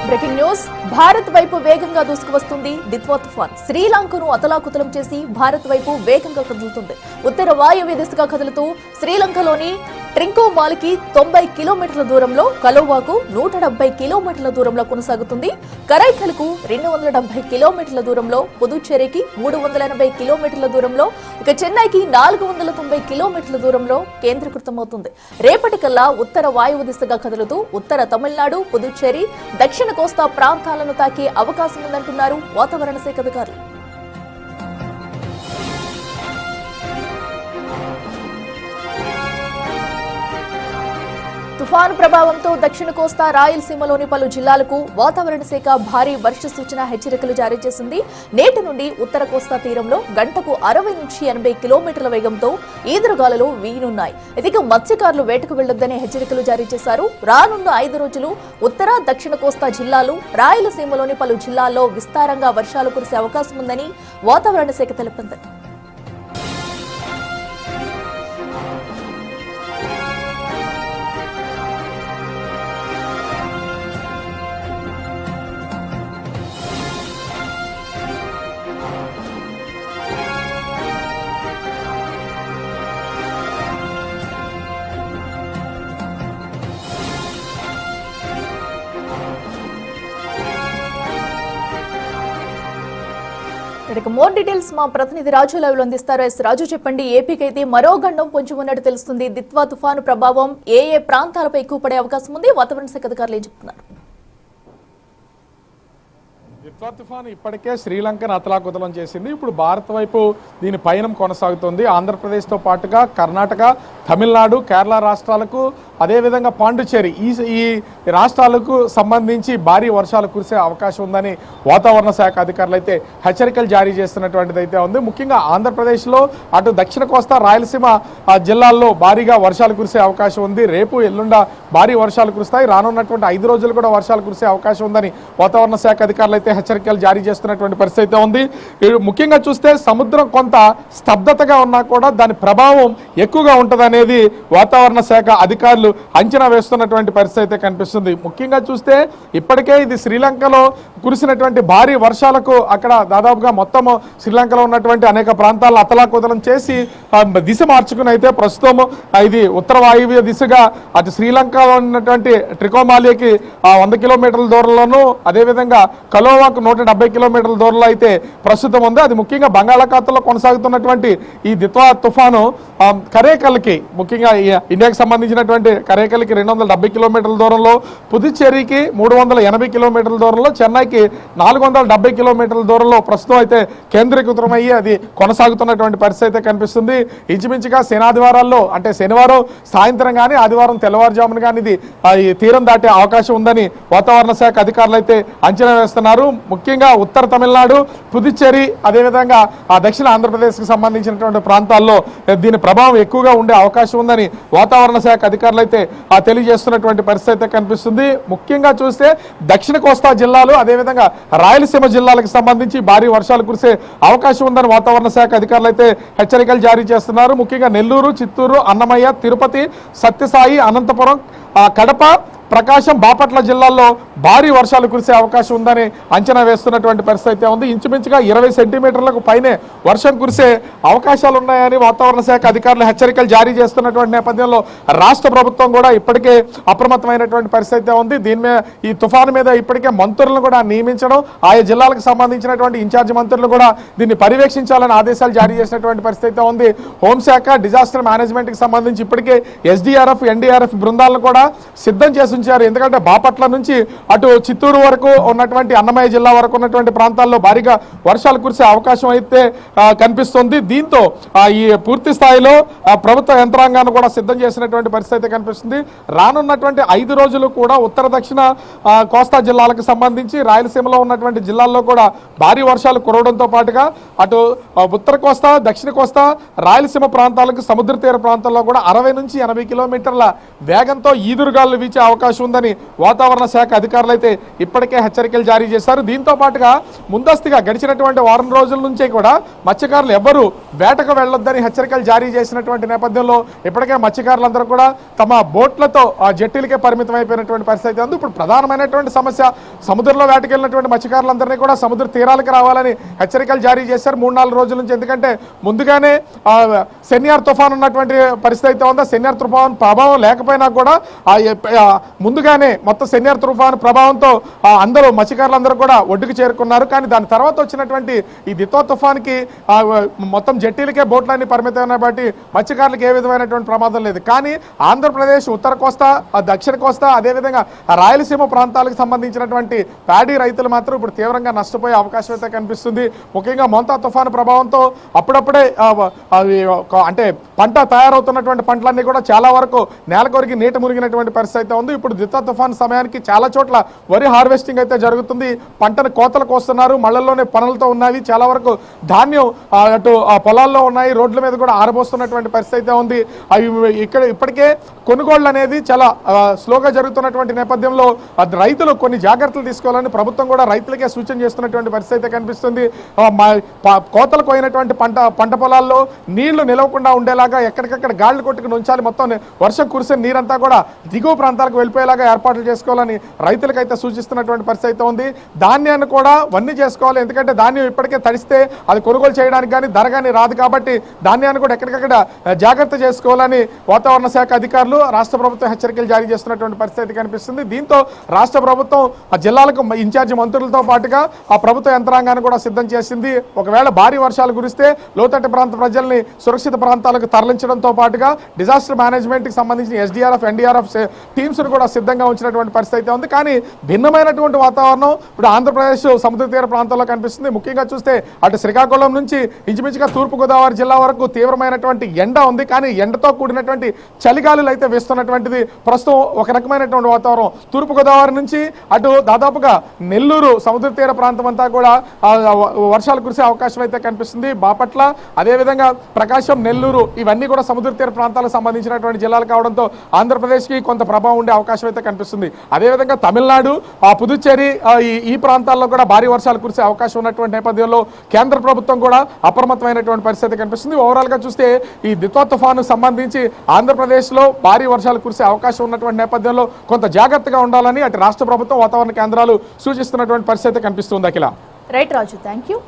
Breaking news Bharat వైపు వేగంగా దూసుకువస్తుంది దిత్వా తుఫాన్. శ్రీలంకను అతలాకుతలం చేసి భారత్ వైపు వేగంగా కదులుతుంది. ఉత్తర వాయువ్య దిశగా కదులుతూ శ్రీలంకలోని ట్రింకోమాలికి 90 కిలోమీటర్ల దూరంలో, కలోవాకు 170 కిలోమీటర్ల దూరంలో కొనసాగుతుంది. కరైకల్కు 270 కిలోమీటర్ల దూరంలో, పుదుచ్చేరికి 380 కిలోమీటర్ల దూరంలో, ఇక చెన్నైకి 490 కిలోమీటర్ల దూరంలో కేంద్రీకృతమవుతుంది. రేపటికల్లా ఉత్తర వాయువ్య దిశగా కదులుతూ ఉత్తర తమిళనాడు, పుదుచ్చేరి, దక్షిణ కోస్తా ప్రాంతాలను తాకే అవకాశం ఉందంటున్నారు వాతావరణ శాఖ అధికారులు. తుఫాను ప్రభావంతో దక్షిణ కోస్తా, రాయలసీమలోని పలు జిల్లాలకు వాతావరణ శాఖ భారీ వర్ష సూచన హెచ్చరికలు జారీ చేసింది. నేటి నుండి ఉత్తర కోస్తా తీరంలో గంటకు 60 నుంచి 80 కిలోమీటర్ల వేగంతో ఈదురుగాలులు వీయనున్నాయి. ఇదిగో మత్స్యకారులు వేటకు వెళ్లొద్దనే హెచ్చరికలు జారీ చేశారు. రానున్న 5 రోజులు ఉత్తర, దక్షిణ కోస్తా జిల్లాలు, రాయలసీమలోని పలు జిల్లాల్లో విస్తారంగా వర్షాలు కురిసే అవకాశం ఉందని వాతావరణ శాఖ తెలిపింది. మోర్ డీటెయిల్స్ మా ప్రతినిధి రాజు లైవ్ లో అందిస్తారు. రాజు, చెప్పండి. ఏపీకి అయితే మరో గండం పొంచి ఉన్నట్టు తెలుస్తుంది. దిత్వా తుఫాను ప్రభావం ఏ ప్రాంతాలపై ఎక్కువ పడే అవకాశం ఉంది? వాతావరణ శాఖ అధికారులు ఏం చెప్తున్నారు? దిత్వా తుఫాను ఇప్పటికే శ్రీలంకను అతలాకుతలం చేసింది. ఇప్పుడు భారత్ వైపు దీని పయనం కొనసాగుతుంది. ఆంధ్రప్రదేశ్తో పాటుగా కర్ణాటక, తమిళనాడు, కేరళ రాష్ట్రాలకు, అదేవిధంగా పాండిచ్చేరి, ఈ రాష్ట్రాలకు సంబంధించి భారీ వర్షాలు కురిసే అవకాశం ఉందని వాతావరణ శాఖ అధికారులు అయితే హెచ్చరికలు జారీ చేస్తున్నటువంటిది అయితే ఉంది. ముఖ్యంగా ఆంధ్రప్రదేశ్లో అటు దక్షిణ కోస్తా, రాయలసీమ జిల్లాల్లో భారీగా వర్షాలు కురిసే అవకాశం ఉంది. రేపు ఎల్లుండ భారీ వర్షాలు కురుస్తాయి. రానున్నటువంటి 5 రోజులు కూడా వర్షాలు కురిసే అవకాశం ఉందని వాతావరణ శాఖ అధికారులు అయితే హెచ్చరికలు జారీ చేస్తున్నటువంటి పరిస్థితి అయితే ఉంది. ముఖ్యంగా చూస్తే సముద్రం కొంత స్తబ్దతగా ఉన్నా కూడా దాని ప్రభావం ఎక్కువగా ఉంటుందనేది వాతావరణ శాఖ అధికారులు అంచనా వేస్తున్నటువంటి పరిస్థితి అయితే కనిపిస్తుంది. ముఖ్యంగా చూస్తే ఇప్పటికే ఇది శ్రీలంకలో కురిసినటువంటి భారీ వర్షాలకు అక్కడ దాదాపుగా మొత్తం శ్రీలంకలో ఉన్నటువంటి అనేక ప్రాంతాలను అతలాకుతలం చేసి దిశ మార్చుకుని అయితే ప్రస్తుతం ఇది ఉత్తర వాయువ్య దిశగా అటు శ్రీలంకలో ఉన్నటువంటి ట్రికోమాలియాకి 100 కిలోమీటర్ల దూరంలోనూ, అదేవిధంగా కలోవాకు 170 కిలోమీటర్ల దూరంలో అయితే ప్రస్తుతం ఉంది. అది ముఖ్యంగా బంగాళాఖాతంలో కొనసాగుతున్నటువంటి ఈ దిత్వా తుఫాను కరైకల్కి, ముఖ్యంగా ఇండియాకి సంబంధించినటువంటి కరైకల్కి 270 కిలోమీటర్ల దూరంలో, పుదుచ్చేరికి 380 కిలోమీటర్ల దూరంలో, చెన్నైకి 470 కిలోమీటర్ల దూరంలో ప్రస్తుతం అయితే కేంద్రీకృతమయ్యి అది కొనసాగుతున్నటువంటి పరిస్థితి అయితే కనిపిస్తుంది. ఇంచుమించుగా శనాదివారాల్లో, అంటే శనివారం సాయంత్రం కానీ ఆదివారం తెల్లవారుజామున కానీ ఇది ఈ తీరం దాటే అవకాశం ఉందని వాతావరణ శాఖ అధికారులు అయితే అంచనా వేస్తున్నారు. ముఖ్యంగా ఉత్తర తమిళనాడు, పుదుచ్చేరి, అదేవిధంగా దక్షిణ ఆంధ్రప్రదేశ్కి సంబంధించినటువంటి ప్రాంతాల్లో దీని ప్రభావం ఎక్కువగా ఉండే అవకాశం ఉందని వాతావరణ శాఖ అధికారులు అయితే తెలియజేస్తున్నటువంటి పరిస్థితి అయితే కనిపిస్తుంది. ముఖ్యంగా చూస్తే దక్షిణ కోస్తా జిల్లాలు, అదేవిధంగా రాయలసీమ జిల్లాలకు సంబంధించి భారీ వర్షాలు కురిసే అవకాశం ఉందని వాతావరణ శాఖ అధికారులు అయితే హెచ్చరికలు జారీ చేస్తున్నారు. ముఖ్యంగా నెల్లూరు, చిత్తూరు, అన్నమయ్య, తిరుపతి, సత్యసాయి, అనంతపురం, కడప, ప్రకాశం, బాపట్ల జిల్లాల్లో భారీ వర్షాలు కురిసే అవకాశం ఉందని అంచనా వేస్తున్నటువంటి పరిస్థితి అయితే ఉంది. ఇంచుమించుగా 20 సెంటీమీటర్లకు పైనే వర్షం కురిసే అవకాశాలు ఉన్నాయని వాతావరణ శాఖ అధికారులు హెచ్చరికలు జారీ చేస్తున్నటువంటి నేపథ్యంలో రాష్ట్ర ప్రభుత్వం కూడా ఇప్పటికే అప్రమత్తమైనటువంటి పరిస్థితి అయితే ఉంది. దీని మీద, ఈ తుఫాను మీద ఇప్పటికే మంత్రులను కూడా నియమించడం, ఆయా జిల్లాలకు సంబంధించినటువంటి ఇన్ఛార్జి మంత్రులు కూడా దీన్ని పర్యవేక్షించాలని ఆదేశాలు జారీ చేసినటువంటి పరిస్థితి అయితే ఉంది. హోంశాఖ, డిజాస్టర్ మేనేజ్మెంట్కి సంబంధించి ఇప్పటికే ఎస్డీఆర్ఎఫ్, ఎన్డీఆర్ఎఫ్ బృందాలను కూడా సిద్ధం చేసి ఉంచారు. ఎందుకంటే బాపట్ల నుంచి అటు చిత్తూరు వరకు ఉన్నటువంటి, అన్నమయ్య జిల్లా వరకు ఉన్నటువంటి ప్రాంతాల్లో భారీగా వర్షాలు కురిసే అవకాశం అయితే కనిపిస్తుంది. దీంతో ఈ పూర్తి స్థాయిలో ప్రభుత్వ యంత్రాంగాన్ని కూడా సిద్ధం చేసినటువంటి పరిస్థితి కనిపిస్తుంది. రానున్నటువంటి 5 రోజులు కూడా ఉత్తర, దక్షిణ కోస్తా జిల్లాలకు సంబంధించి రాయలసీమలో ఉన్నటువంటి జిల్లాల్లో కూడా భారీ వర్షాలు కురవడంతో పాటుగా అటు ఉత్తర కోస్తా, దక్షిణ కోస్తా, రాయలసీమ ప్రాంతాలకు, సముద్ర తీర ప్రాంతాల్లో కూడా 60 నుంచి 80 కిలోమీటర్ల వేగంతో ఈదురుగాలు వీచే అవకాశం అవకాశం ఉందని వాతావరణ శాఖ అధికారులు అయితే ఇప్పటికే హెచ్చరికలు జారీ చేశారు. దీంతో పాటుగా ముందస్తుగా గడిచినటువంటి వారం రోజుల నుంచే కూడా మత్స్యకారులు ఎవ్వరూ వేటకు వెళ్లొద్దని హెచ్చరికలు జారీ చేసినటువంటి నేపథ్యంలో ఇప్పటికే మత్స్యకారులందరూ కూడా తమ బోట్లతో ఆ జట్టీలకే పరిమితం అయిపోయినటువంటి పరిస్థితి ఉంది. ఇప్పుడు ప్రధానమైనటువంటి సమస్య సముద్రంలో వేటకెళ్ళినటువంటి మత్స్యకారులందరినీ కూడా సముద్ర తీరాలకు రావాలని హెచ్చరికలు జారీ చేశారు 3-4 రోజుల నుంచి. ఎందుకంటే ముందుగానే సెన్యార్ తుఫాన్ ఉన్నటువంటి పరిస్థితి అయితే ఉందా. సెన్యార్ తుఫాన్ ప్రభావం లేకపోయినా కూడా ముందుగానే మొత్తం సెన్యార్ తుఫాన్ ప్రభావంతో అందరూ మత్స్యకారులందరూ కూడా ఒడ్డుకు చేరుకున్నారు. కానీ దాని తర్వాత వచ్చినటువంటి ఈ దిత్వా తుఫాన్కి మొత్తం జట్టీలకే బోట్లన్నీ పరిమితమైన బట్టి మత్స్యకారులకు ఏ విధమైనటువంటి ప్రమాదం లేదు. కానీ ఆంధ్రప్రదేశ్ ఉత్తర కోస్తా దక్షిణ కోస్తా అదేవిధంగా రాయలసీమ ప్రాంతాలకు సంబంధించినటువంటి ప్యాడీ రైతులు మాత్రం ఇప్పుడు తీవ్రంగా నష్టపోయే అవకాశం అయితే కనిపిస్తుంది. ముఖ్యంగా మోంతా తుఫాను ప్రభావంతో అప్పుడప్పుడే అంటే పంట తయారవుతున్నటువంటి పంటలన్నీ కూడా చాలా వరకు నేల కొరికి నీట మునిగినటువంటి పరిస్థితి అయితే ఉంది. ఇప్పుడు దిత్వా తుఫాన్ సమయానికి చాలా చోట్ల వరి హార్వెస్టింగ్ అయితే జరుగుతుంది. పంటను కోతలు కోస్తున్నారు, మళ్ళల్లోనే పనులతో ఉన్నవి. చాలా వరకు ధాన్యం అటు పొలాల్లో ఉన్నాయి, రోడ్ల మీద కూడా ఆరబోస్తున్నటువంటి పరిస్థితి అయితే ఉంది. అవి ఇక్కడ ఇప్పటికే కొనుగోళ్లు అనేది చాలా స్లోగా జరుగుతున్నటువంటి నేపథ్యంలో రైతులు కొన్ని జాగ్రత్తలు తీసుకోవాలని ప్రభుత్వం కూడా రైతులకే సూచన చేస్తున్నటువంటి పరిస్థితి అయితే కనిపిస్తుంది. కోతలకు పోయినటువంటి పంట పొలాల్లో నీళ్లు నిలవకుండా ఉండేలాగా ఎక్కడికక్కడ గాళ్లు కొట్టుకుని ఉంచాలి. మొత్తం వర్షం కురిసే నీరంతా కూడా దిగువ ప్రాంతాలకు వెళ్ళిపోయేలాగా ఏర్పాట్లు చేసుకోవాలని రైతులకైతే సూచిస్తున్నటువంటి పరిస్థితి అయితే ఉంది. ధాన్యాన్ని కూడా వన్నీ చేసుకోవాలి. ఎందుకంటే ధాన్యం ఇప్పటికే తడిస్తే అది కొనుగోలు చేయడానికి కానీ ధర కానీ రాదు. కాబట్టి ధాన్యాన్ని కూడా ఎక్కడికక్కడ జాగ్రత్త చేసుకోవాలని వాతావరణ శాఖ అధికారులు రాష్ట్ర ప్రభుత్వం హెచ్చరికలు జారీ చేస్తున్నటువంటి పరిస్థితి కనిపిస్తుంది. దీంతో రాష్ట్ర ప్రభుత్వం ఆ జిల్లాలకు ఇన్ఛార్జి మంత్రులతో పాటుగా ఆ ప్రభుత్వ యంత్రాంగాన్ని కూడా సిద్ధం చేసింది. ఒకవేళ భారీ వర్షాలు కురిస్తే లోతట్టు ప్రాంత ప్రజల్ని సురక్షిత ప్రాంతాలకు తరలించడంతో పాటుగా డిజాస్టర్ మేనేజ్మెంట్కి సంబంధించిన ఎస్డీఆర్ఎఫ్ ఎన్డీఆర్ఎఫ్ టీమ్స్ను కూడా సిద్ధంగా ఉంచినటువంటి పరిస్థితి అయితే ఉంది. కానీ భిన్నమైనటువంటి వాతావరణం ఇప్పుడు ఆంధ్రప్రదేశ్ సముద్ర తీర ప్రాంతాల్లో కనిపిస్తుంది. ముఖ్యంగా చూస్తే అటు శ్రీకాకుళం నుంచి ఇంచుమించుగా తూర్పుగోదావరి జిల్లా వరకు తీవ్రమైనటువంటి ఎండ ఉంది. కానీ ఎండతో కూడినటువంటి చలిగాలులు అయితే వేస్తున్నటువంటిది ప్రస్తుతం ఒక రకమైనటువంటి వాతావరణం. తూర్పుగోదావరి నుంచి అటు దాదాపుగా నెల్లూరు సముద్ర తీర ప్రాంతం అంతా కూడా వర్షాలు కురిసే అవకాశం అయితే కనిపిస్తుంది. బాపట్ల అదేవిధంగా ప్రకాశం, నెల్లూరు ఇవన్నీ కూడా సముద్ర తీర ప్రాంతాలకు సంబంధించినటువంటి జిల్లాలు కావడంతో ఆంధ్రప్రదేశ్కి కొంత ప్రభావం ఉండే అవకాశం అయితే కనిపిస్తుంది. అదేవిధంగా తమిళనాడు, పుదుచ్చేరి ఈ ప్రాంతాల్లో కూడా భారీ వర్షాలు కురిసే అవకాశం ఉన్నటువంటి నేపథ్యంలో కేంద్ర ప్రభుత్వం కూడా అప్రమత్తమైనటువంటి పరిస్థితి కనిపిస్తుంది. ఓవరాల్గా చూస్తే ఈ దిత్వా తుఫాను సంబంధించి ఆంధ్రప్రదేశ్లో భారీ వర్షాలు కురిసే అవకాశం ఉన్నటువంటి నేపథ్యంలో కొంత జాగ్రత్తగా ఉండాలని అటు రాష్ట్ర ప్రభుత్వం వాతావరణ కేంద్రాలు సూచిస్తున్నటువంటి పరిస్థితి కనిపిస్తుంది. Akhila. Right Raju, thank you.